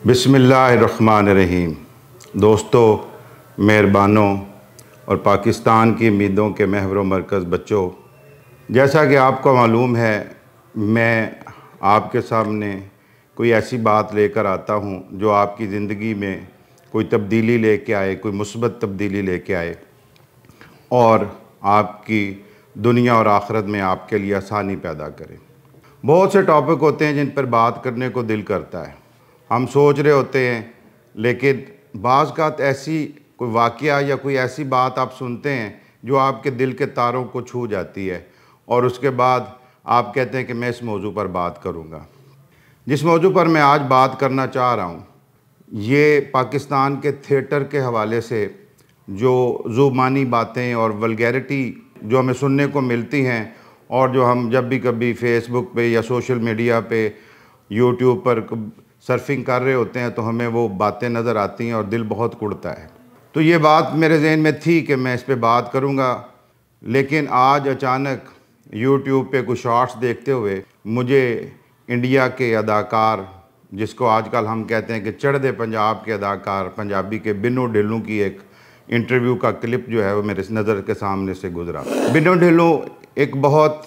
बिस्मिल्लाहिर्रहमानिर्रहीम। दोस्तों, मेहरबानों और पाकिस्तान की उम्मीदों के महवर मरकज़ बच्चों, जैसा कि आपको मालूम है, मैं आपके सामने कोई ऐसी बात लेकर आता हूँ जो आपकी ज़िंदगी में कोई तब्दीली लेके आए, कोई मुस्बत तब्दीली लेके आए और आपकी दुनिया और आखिरत में आपके लिए आसानी पैदा करे। बहुत से टॉपिक होते हैं जिन पर बात करने को दिल करता है, हम सोच रहे होते हैं, लेकिन बाज़ औक़ात ऐसी कोई वाक़या या कोई ऐसी बात आप सुनते हैं जो आपके दिल के तारों को छू जाती है और उसके बाद आप कहते हैं कि मैं इस मौजू पर बात करूँगा। जिस मौजू पर मैं आज बात करना चाह रहा हूँ, ये पाकिस्तान के थिएटर के हवाले से जो ज़ुबानी बातें और वल्गैरिटी जो हमें सुनने को मिलती हैं और जो हम जब भी कभी फेसबुक पे या सोशल मीडिया पे, यूट्यूब पर सर्फिंग कर रहे होते हैं तो हमें वो बातें नज़र आती हैं और दिल बहुत कुड़ता है। तो ये बात मेरे ज़हन में थी कि मैं इस पे बात करूँगा, लेकिन आज अचानक यूट्यूब पे कुछ शॉर्ट्स देखते हुए मुझे इंडिया के अदाकार, जिसको आजकल हम कहते हैं कि चढ़दे पंजाब के अदाकार, पंजाबी के बिन्नू ढिल्लों की एक इंटरव्यू का क्लिप जो है वो मेरे नज़र के सामने से गुजरा। बिन्नू ढिल्लों एक बहुत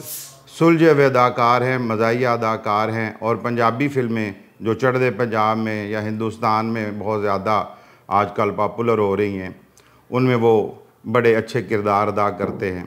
सुलझे हुए अदाकार हैं, मज़ाहिया अदाकार हैं और पंजाबी फ़िल्में जो चढ़दे पंजाब में या हिंदुस्तान में बहुत ज़्यादा आजकल पॉपुलर हो रही हैं, उनमें वो बड़े अच्छे किरदार अदा करते हैं।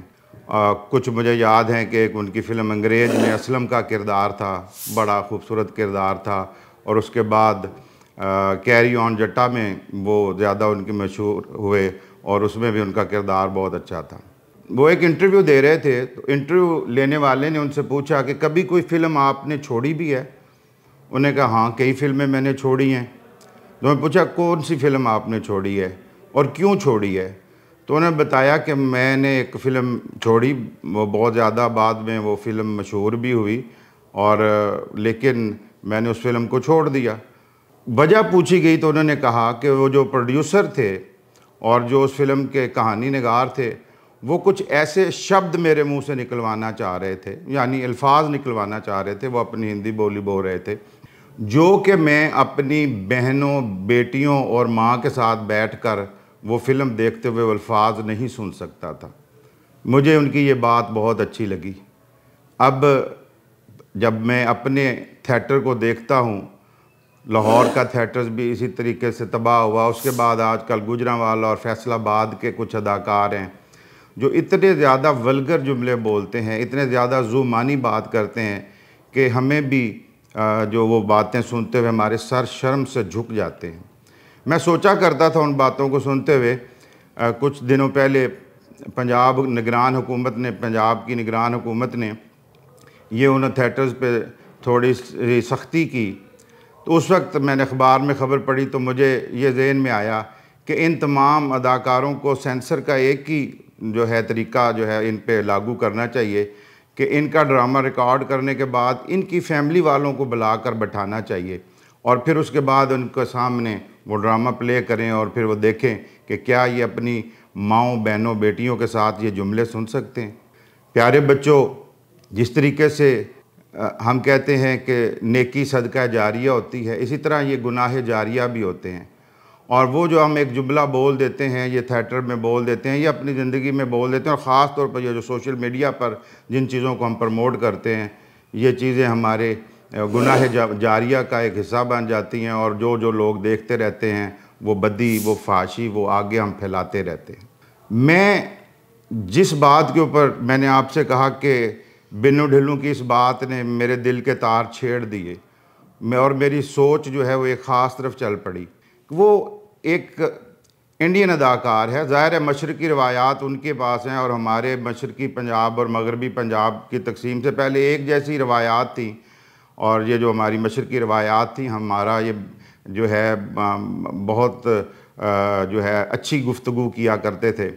कुछ मुझे याद हैं कि एक उनकी फ़िल्म अंग्रेज़ में असलम का किरदार था, बड़ा खूबसूरत किरदार था, और उसके बाद कैरी ऑन जट्टा में वो ज़्यादा उनके मशहूर हुए और उसमें भी उनका किरदार बहुत अच्छा था। वो एक इंटरव्यू दे रहे थे, तो इंटरव्यू लेने वाले ने उनसे पूछा कि कभी कोई फ़िल्म आपने छोड़ी भी है? उन्हें कहा हाँ, कई फ़िल्में मैंने छोड़ी हैं। तो मैं पूछा कौन सी फ़िल्म आपने छोड़ी है और क्यों छोड़ी है? तो उन्हें बताया कि मैंने एक फ़िल्म छोड़ी, वो बहुत ज़्यादा बाद में वो फ़िल्म मशहूर भी हुई और लेकिन मैंने उस फ़िल्म को छोड़ दिया। वजह पूछी गई तो उन्होंने कहा कि वो जो प्रोड्यूसर थे और जो उस फ़िल्म के कहानी निगार थे, वो कुछ ऐसे शब्द मेरे मुंह से निकलवाना चाह रहे थे, यानी अल्फाज निकलवाना चाह रहे थे, वो अपनी हिंदी बोली बोल रहे थे, जो कि मैं अपनी बहनों, बेटियों और माँ के साथ बैठकर वो फ़िल्म देखते हुए वो अल्फाज नहीं सुन सकता था। मुझे उनकी ये बात बहुत अच्छी लगी। अब जब मैं अपने थिएटर को देखता हूँ, लाहौर का थिएटर्स भी इसी तरीके से तबाह हुआ, उसके बाद आजकल गुजरांवाला और फैसलाबाद के कुछ अदाकार हैं जो इतने ज़्यादा वल्गर जुमले बोलते हैं, इतने ज़्यादा ज़ुबानी बात करते हैं कि हमें भी जो वो बातें सुनते हुए हमारे सर शर्म से झुक जाते हैं। मैं सोचा करता था उन बातों को सुनते हुए, कुछ दिनों पहले पंजाब की निगरान हुकूमत ने ये उन थिएटर्स पे थोड़ी सी सख्ती की, तो उस वक्त मैंने अखबार में ख़बर पढ़ी तो मुझे ये ज़हन में आया कि इन तमाम अदाकारों को सेंसर का एक ही जो है तरीका जो है इन पे लागू करना चाहिए कि इनका ड्रामा रिकॉर्ड करने के बाद इनकी फैमिली वालों को बुलाकर बैठाना चाहिए और फिर उसके बाद उनके सामने वो ड्रामा प्ले करें और फिर वो देखें कि क्या ये अपनी माँओं, बहनों, बेटियों के साथ ये जुमले सुन सकते हैं। प्यारे बच्चों, जिस तरीके से हम कहते हैं कि नेकी सदका जारिया होती है, इसी तरह ये गुनाह जारिया भी होते हैं। और वो जो हम एक जुमला बोल देते हैं, ये थिएटर में बोल देते हैं या अपनी ज़िंदगी में बोल देते हैं, और ख़ास तौर पर ये जो सोशल मीडिया पर जिन चीज़ों को हम प्रमोट करते हैं, ये चीज़ें हमारे गुनाह जारिया का एक हिस्सा बन जाती हैं और जो जो लोग देखते रहते हैं वो बदी, वो फाशी, वो आगे हम फैलाते रहते हैं। मैं जिस बात के ऊपर मैंने आपसे कहा कि बिन्नू ढिल्लों की इस बात ने मेरे दिल के तार छेड़ दिए, और मेरी सोच जो है वो एक ख़ास तरफ चल पड़ी। वो एक इंडियन अदाकार है, ज़ाहिर है मशरक़ी रवायात उनके पास हैं और हमारे मशरक़ी पंजाब और मगरबी पंजाब की तकसीम से पहले एक जैसी रवायात थी, और ये जो हमारी मशरक़ी रवायात थी, हमारा ये जो है बहुत जो है अच्छी गुफ्तगू किया करते थे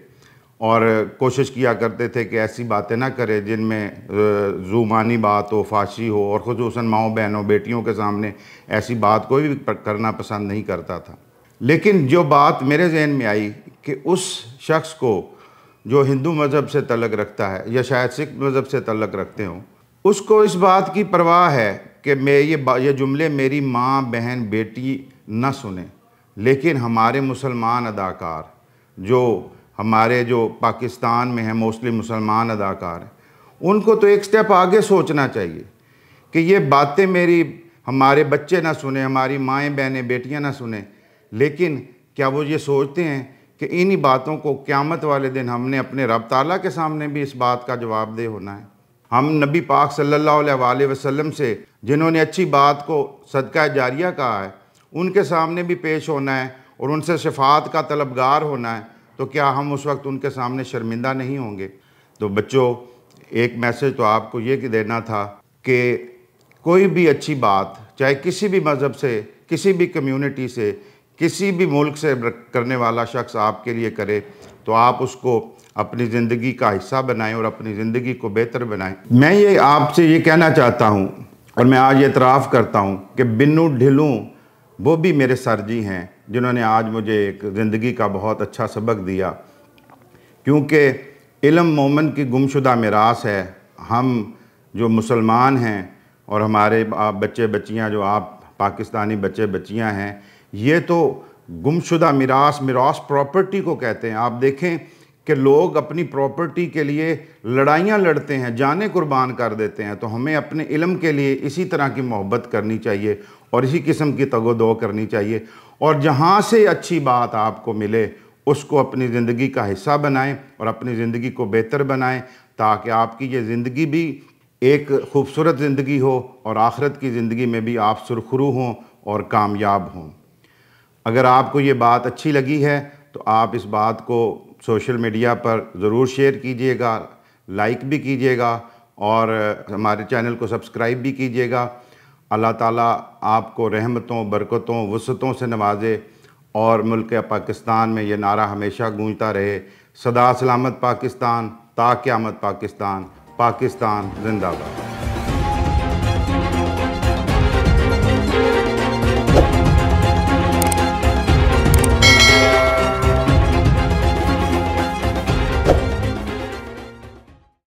और कोशिश किया करते थे कि ऐसी बातें ना करें जिनमें ज़ुबानी बात हो, फाशी हो, और ख़ुसूसन माँओं, बहनों, बेटियों के सामने ऐसी बात कोई भी करना पसंद नहीं करता था। लेकिन जो बात मेरे जहन में आई कि उस शख्स को जो हिंदू मज़हब से तल्लुक़ रखता है या शायद सिख मज़हब से तल्लुक़ रखते हों, उसको इस बात की परवाह है कि मैं ये जुमले मेरी माँ, बहन, बेटी न सुने, लेकिन हमारे मुसलमान अदाकार जो पाकिस्तान में हैं, मोस्टली मुसलमान अदाकार हैं, उनको तो एक स्टेप आगे सोचना चाहिए कि ये बातें मेरी हमारे बच्चे ना सुने, हमारी माएँ बहनें बेटियाँ ना सुने, लेकिन क्या वो ये सोचते हैं कि इन्हीं बातों को क़यामत वाले दिन हमने अपने रब ताला के सामने भी इस बात का जवाबदेह होना है। हम नबी पाक सल्लल्लाहु अलैहि वसल्लम से, जिन्होंने अच्छी बात को सदका जारिया कहा है, उनके सामने भी पेश होना है और उनसे शफाअत का तलबगार होना है, तो क्या हम उस वक्त उनके सामने शर्मिंदा नहीं होंगे? तो बच्चों, एक मैसेज तो आपको ये देना था कि कोई भी अच्छी बात, चाहे किसी भी मज़हब से, किसी भी कम्युनिटी से, किसी भी मुल्क से करने वाला शख्स आपके लिए करे, तो आप उसको अपनी ज़िंदगी का हिस्सा बनाएं और अपनी ज़िंदगी को बेहतर बनाएं। मैं ये आपसे ये कहना चाहता हूँ और मैं आज एतराफ़ करता हूँ कि बिन्नू ढिल्लों वो भी मेरे सर जी हैं, जिन्होंने आज मुझे एक ज़िंदगी का बहुत अच्छा सबक दिया, क्योंकि इल्म मोमिन की गुमशुदा मिरास है। हम जो मुसलमान हैं और हमारे बच्चे बच्चियाँ, जो आप पाकिस्तानी बच्चे बच्चियाँ हैं, ये तो गुमशुदा मिरास प्रॉपर्टी को कहते हैं। आप देखें कि लोग अपनी प्रॉपर्टी के लिए लड़ाइयाँ लड़ते हैं, जानें कुर्बान कर देते हैं। तो हमें अपने इल्म के लिए इसी तरह की मोहब्बत करनी चाहिए और इसी किस्म की तगोदो करनी चाहिए, और जहाँ से अच्छी बात आपको मिले उसको अपनी ज़िंदगी का हिस्सा बनाएं और अपनी ज़िंदगी को बेहतर बनाएं, ताकि आपकी ये ज़िंदगी भी एक खूबसूरत ज़िंदगी हो और आखिरत की ज़िंदगी में भी आप सुरखरू हों और कामयाब हों। अगर आपको ये बात अच्छी लगी है तो आप इस बात को सोशल मीडिया पर ज़रूर शेयर कीजिएगा, लाइक भी कीजिएगा और हमारे चैनल को सब्सक्राइब भी कीजिएगा। अल्लाह ताला आपको रहमतों, बरकतों, वसअतों से नवाजे और मुल्क पाकिस्तान में ये नारा हमेशा गूंजता रहे, सदा सलामत पाकिस्तान, ता क़यामत पाकिस्तान, पाकिस्तान जिंदाबाद।